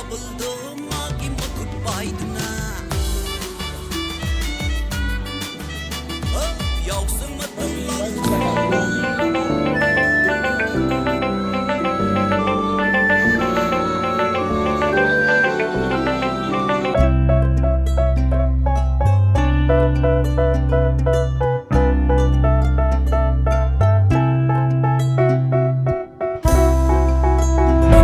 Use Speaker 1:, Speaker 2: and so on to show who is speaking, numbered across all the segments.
Speaker 1: buldu magi mukut paydına. Yoksun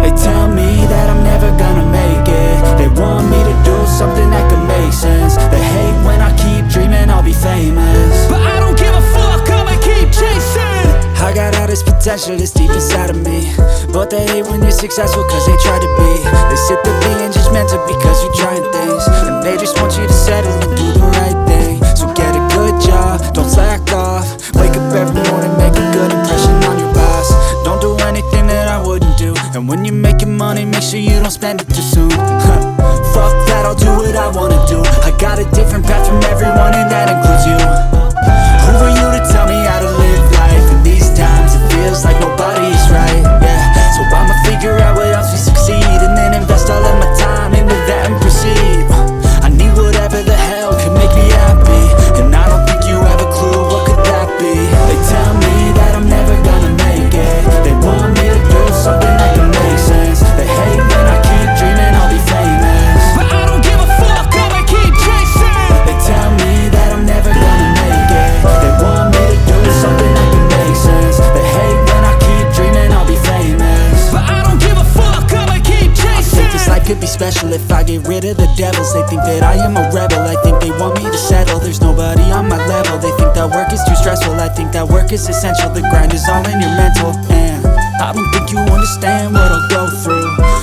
Speaker 2: They tell me that I'm never gonna make it. They want me to do something that could make sense. They hate when I keep dreaming I'll be famous,
Speaker 3: but I don't give a fuck, I'ma keep chasing.
Speaker 2: I got all this potential that's deep inside of me, but they hate when you're successful cause they try to be. They sit there being judgmental because you're trying things, and they just want you to settle and do the right thing. So get a good job, don't slack off. Wake up every morning, make a good impression on your boss. Don't do anything that I wouldn't do, and when you're making money, make sure you don't spend it too soon. Fuck that, I'll do what I wanna do. I got a different path from everyone, and that includes you. Who are you to tell me how to live life? In these times it feels like nobody's right, yeah. So I'ma figure out what else we succeed, and then invest all of my time into that and proceed. I need whatever the hell can make me happy, and I don't think you have a clue what could that be. They tell me that I'm never gonna make it. They want me to do something that can make sense. They hate when I keep dreaming I'll be famous,
Speaker 3: but I don't give a fuck, I'ma keep chasing.
Speaker 2: They tell me that I'm never gonna make it. They want me to do something that can make sense. They hate when I keep dreaming I'll be famous,
Speaker 3: but I don't give a fuck, I'ma keep chasing.
Speaker 2: I think this life could be special if I get rid of the devils. They think that I am a rebel, I think they want me to settle. There's nobody on my level. They think that work is too stressful, I think that work is essential. The grind is all in your mental, and I don't think you understand what I'll go through.